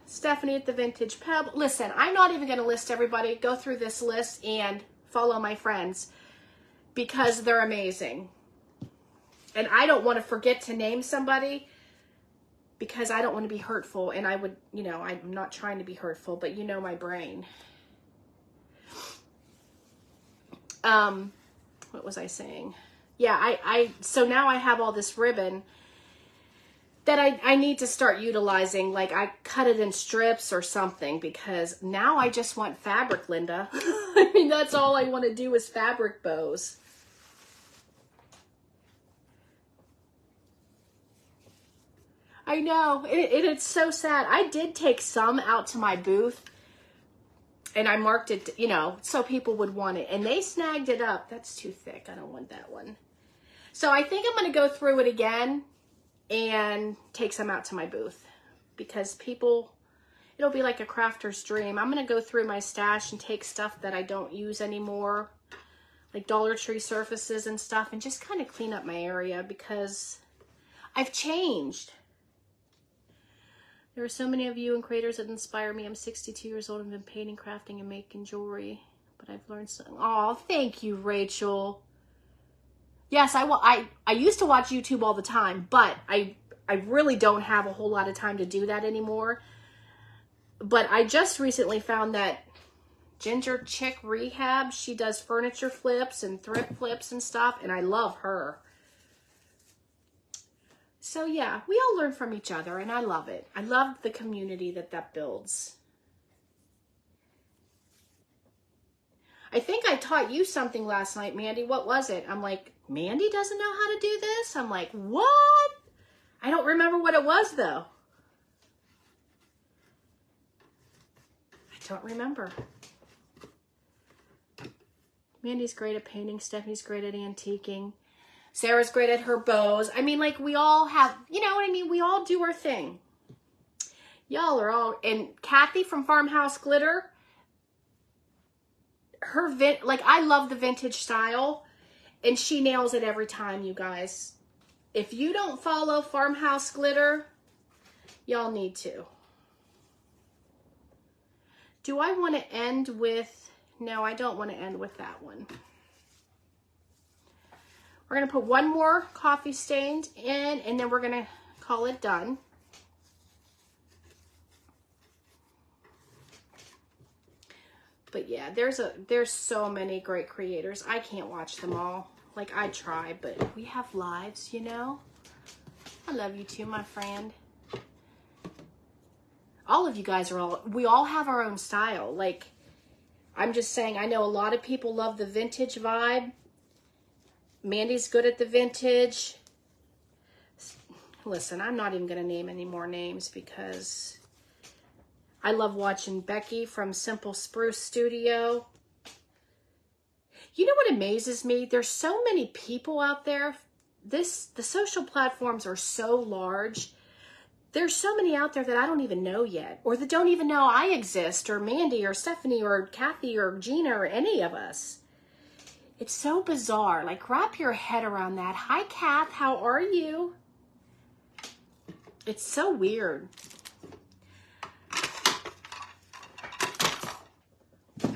Stephanie at the Vintage Peb. Listen, I'm not even going to list everybody. Go through this list and follow my friends because they're amazing. And I don't want to forget to name somebody because I don't want to be hurtful. And I would, you know, I'm not trying to be hurtful, but you know my brain. What was I saying? Yeah, so now I have all this ribbon that I need to start utilizing. Like, I cut it in strips or something because now I just want fabric, Linda. I mean, that's all I want to do is fabric bows. I know, it's so sad. I did take some out to my booth and I marked it, you know, so people would want it, and they snagged it up. That's too thick. I don't want that one. So I think I'm going to go through it again and take some out to my booth because people, it'll be like a crafter's dream. I'm going to go through my stash and take stuff that I don't use anymore, like Dollar Tree surfaces and stuff, and just kind of clean up my area because I've changed. There are so many of you and creators that inspire me. I'm 62 years old and been painting, crafting, and making jewelry, but I've learned so. Oh, thank you, Rachel. Yes, I used to watch YouTube all the time, but I really don't have a whole lot of time to do that anymore. But I just recently found that Ginger Chick Rehab, she does furniture flips and thrift flips and stuff, and I love her. So yeah, we all learn from each other, and I love it. I love the community that builds. I think I taught you something last night, Mandy. What was it? I'm like, Mandy doesn't know how to do this? I'm like, what? I don't remember what it was, though. I don't remember. Mandy's great at painting. Stephanie's great at antiquing. Sarah's great at her bows. I mean, like, we all have, you know what I mean? We all do our thing. Y'all are all, and Kathy from Farmhouse Glitter, her, like, I love the vintage style, and she nails it every time, you guys. If you don't follow Farmhouse Glitter, y'all need to. Do I want to end with, no, I don't want to end with that one. We're going to put one more coffee stain in, and then we're going to call it done. But yeah, there's so many great creators. I can't watch them all. Like, I try, but we have lives, you know? I love you too, my friend. All of you guys we all have our own style. Like, I'm just saying, I know a lot of people love the vintage vibe. Mandy's good at the vintage. Listen, I'm not even going to name any more names because I love watching Becky from Simple Spruce Studio. You know what amazes me? There's so many people out there. The social platforms are so large. There's so many out there that I don't even know yet, or that don't even know I exist, or Mandy, or Stephanie, or Kathy, or Gina, or any of us. It's so bizarre. Like, wrap your head around that. Hi, Kath. How are you? It's so weird.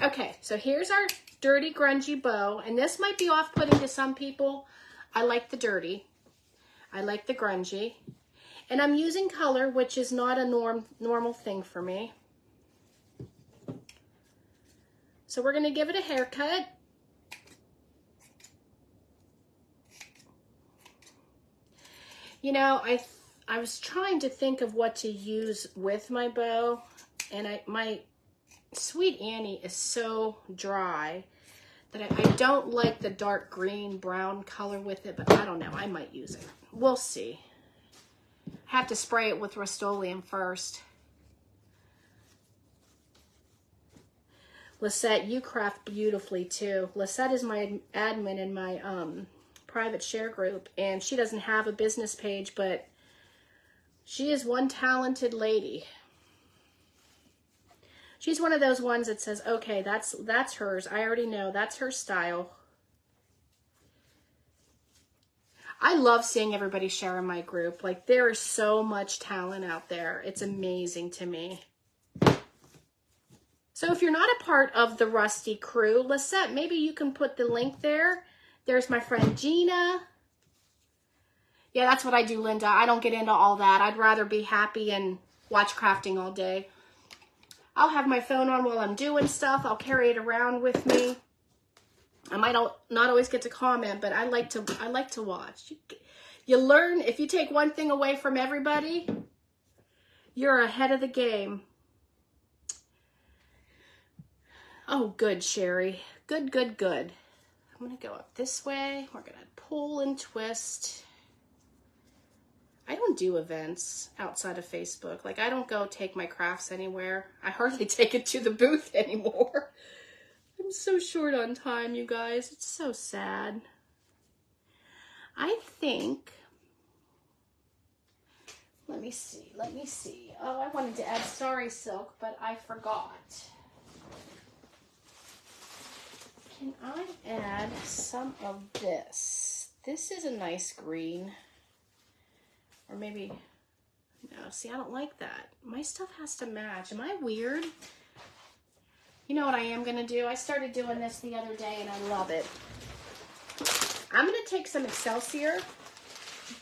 Okay, so here's our dirty, grungy bow. And this might be off-putting to some people. I like the dirty. I like the grungy. And I'm using color, which is not a normal thing for me. So we're going to give it a haircut. You know, I was trying to think of what to use with my bow, and my Sweet Annie is so dry that I don't like the dark green brown color with it, but I don't know, I might use it. We'll see. Have to spray it with Rust-Oleum first. Lisette, you craft beautifully too. Lisette is my admin in my private share group, and she doesn't have a business page, but she is one talented lady. She's one of those ones that says, okay, that's hers. I already know that's her style. I love seeing everybody share in my group. Like, there is so much talent out there. It's amazing to me. So if you're not a part of the Rusty crew, Lisette, maybe you can put the link there. There's my friend Gina. Yeah, that's what I do, Linda. I don't get into all that. I'd rather be happy and watch crafting all day. I'll have my phone on while I'm doing stuff. I'll carry it around with me. I might not always get to comment, but I like to watch. You learn, if you take one thing away from everybody, you're ahead of the game. Oh, good, Sherry. Good, good, good. I'm going to go up this way. We're going to pull and twist. I don't do events outside of Facebook. Like, I don't go take my crafts anywhere. I hardly take it to the booth anymore. I'm so short on time, you guys. It's so sad. I think, let me see. Oh, I wanted to add Starry Silk, but I forgot. Can I add some of this? This is a nice green. Or maybe, no, see, I don't like that. My stuff has to match. Am I weird? You know what I am going to do? I started doing this the other day and I love it. I'm going to take some Excelsior,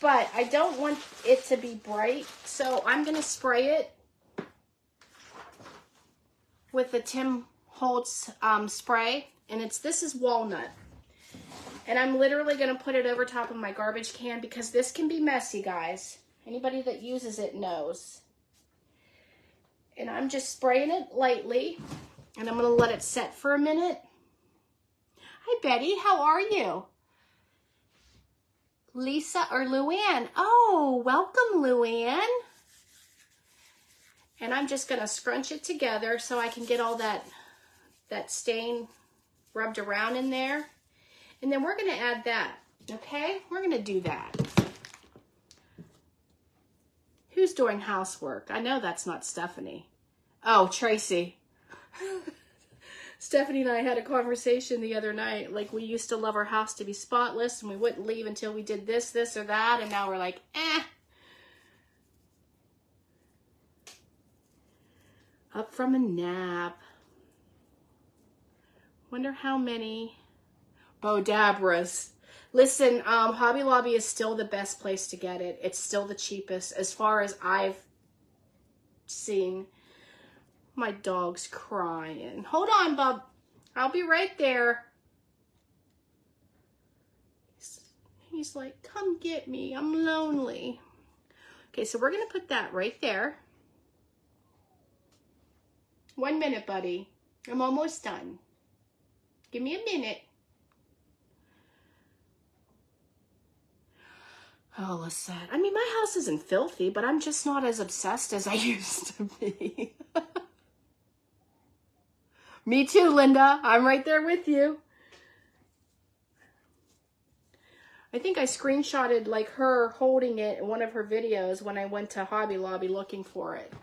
but I don't want it to be bright. So I'm going to spray it with the Tim Holtz spray. And this is walnut. And I'm literally going to put it over top of my garbage can because this can be messy, guys. Anybody that uses it knows. And I'm just spraying it lightly. And I'm going to let it set for a minute. Hi, Betty. How are you? Lisa or Luann. Oh, welcome, Luann. And I'm just going to scrunch it together so I can get all that stain rubbed around in there. And then we're going to add that, okay? We're going to do that. Who's doing housework? I know that's not Stephanie. Oh, Tracy. Stephanie and I had a conversation the other night. Like, we used to love our house to be spotless, and we wouldn't leave until we did this, or that, and now we're like, eh. Up from a nap. Wonder how many Bodabras. Listen, Hobby Lobby is still the best place to get it. It's still the cheapest as far as I've seen. My dog's crying. Hold on, Bub. I'll be right there. He's like, come get me. I'm lonely. Okay, so we're going to put that right there. 1 minute, buddy. I'm almost done. Give me a minute. Oh, Lisette. I mean, my house isn't filthy, but I'm just not as obsessed as I used to be. Me too, Linda. I'm right there with you. I think I screenshotted like her holding it in one of her videos when I went to Hobby Lobby looking for it.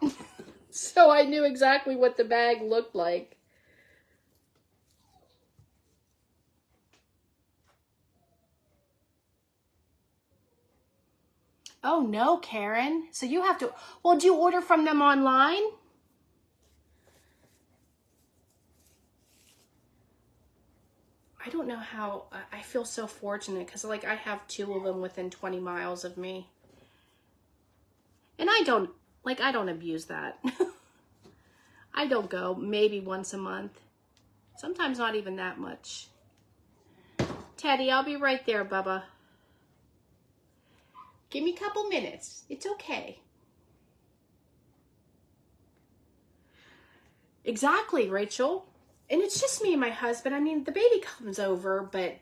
So I knew exactly what the bag looked like. Oh no, Karen. So you have to, well, do you order from them online? I don't know how, I feel so fortunate because like I have 2 of them within 20 miles of me. And I don't abuse that. I don't go maybe once a month. Sometimes not even that much. Teddy, I'll be right there, Bubba. Give me a couple minutes. It's okay. Exactly, Rachel. And it's just me and my husband. I mean, the baby comes over, but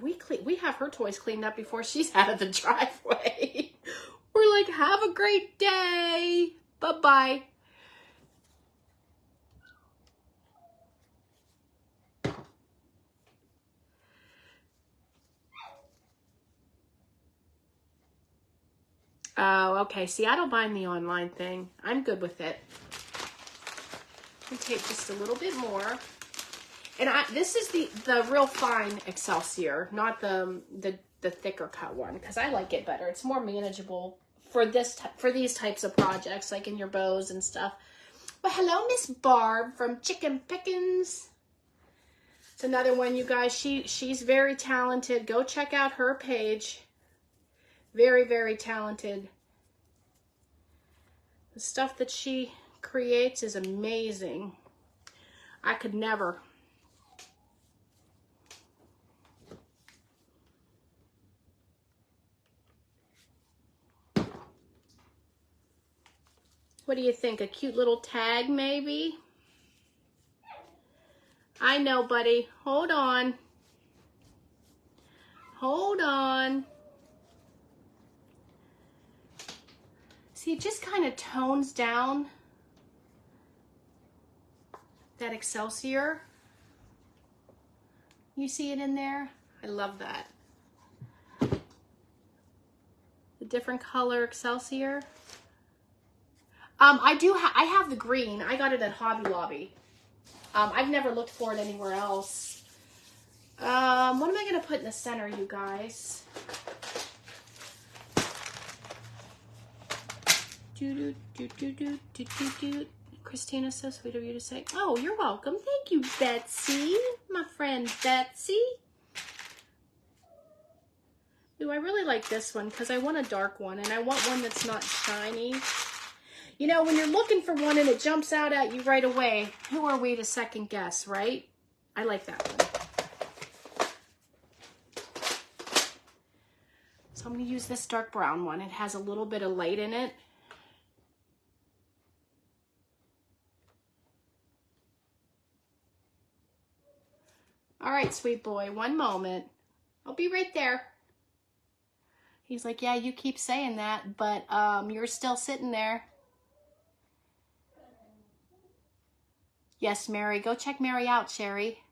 we have her toys cleaned up before she's out of the driveway. We're like, have a great day. Bye-bye. Oh, okay. See, I don't mind the online thing. I'm good with it. We take just a little bit more. And this is the real fine Excelsior, not the thicker cut one, because I like it better. It's more manageable for these types of projects, like in your bows and stuff. Well, hello, Miss Barb from Chicken Pickins. It's another one, you guys. She's very talented. Go check out her page. Very, very talented. The stuff that she creates is amazing. I could never. What do you think? A cute little tag, maybe? I know, buddy. Hold on. Hold on. See, it just kind of tones down that Excelsior. You see it in there? I love that. The different color Excelsior. I have the green. I got it at Hobby Lobby. I've never looked for it anywhere else. What am I going to put in the center, you guys? Christina's so sweet of you to say. Oh, you're welcome. Thank you, Betsy. My friend Betsy. Ooh, I really like this one because I want a dark one and I want one that's not shiny. You know, when you're looking for one and it jumps out at you right away, who are we to second guess, right? I like that one. So I'm going to use this dark brown one. It has a little bit of light in it. All right, sweet boy, one moment. I'll be right there. He's like, yeah, you keep saying that, but you're still sitting there. Yes, Mary. Go check Mary out, Sherry.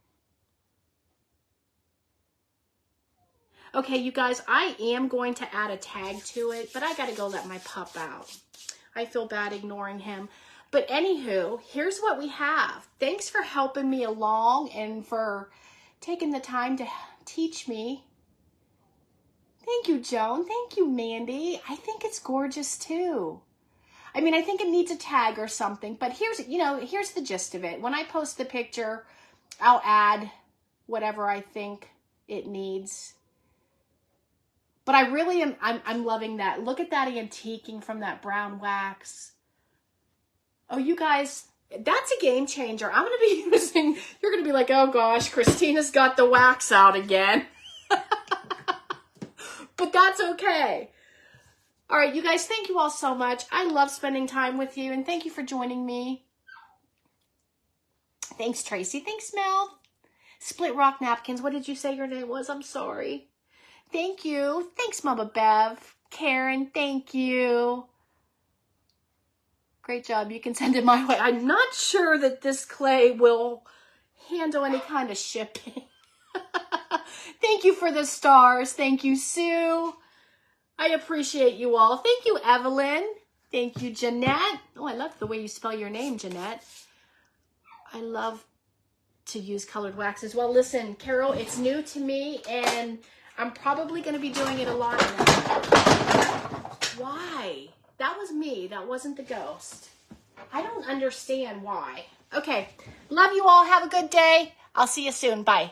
Okay, you guys, I am going to add a tag to it, but I got to go let my pup out. I feel bad ignoring him. But anywho, here's what we have. Thanks for helping me along and for taking the time to teach me. Thank you, Joan. Thank you, Mandy. I think it's gorgeous too. I mean, I think it needs a tag or something, but here's the gist of it. When I post the picture, I'll add whatever I think it needs. But I really am, I'm loving that. Look at that antiquing from that brown wax. Oh, you guys, that's a game changer. I'm going to be using, you're going to be like, oh gosh, Christina's got the wax out again. But that's okay. All right, you guys, thank you all so much. I love spending time with you, and thank you for joining me. Thanks, Tracy. Thanks, Mel. Split Rock Napkins. What did you say your name was? I'm sorry. Thank you. Thanks, Mama Bev. Karen, thank you. Great job. You can send it my way. I'm not sure that this clay will handle any kind of shipping. Thank you for the stars. Thank you, Sue. I appreciate you all. Thank you, Evelyn. Thank you, Jeanette. Oh, I love the way you spell your name, Jeanette. I love to use colored wax as well. Listen, Carol, it's new to me, and I'm probably going to be doing it a lot now. Why? That was me. That wasn't the ghost. I don't understand why. Okay. Love you all. Have a good day. I'll see you soon. Bye.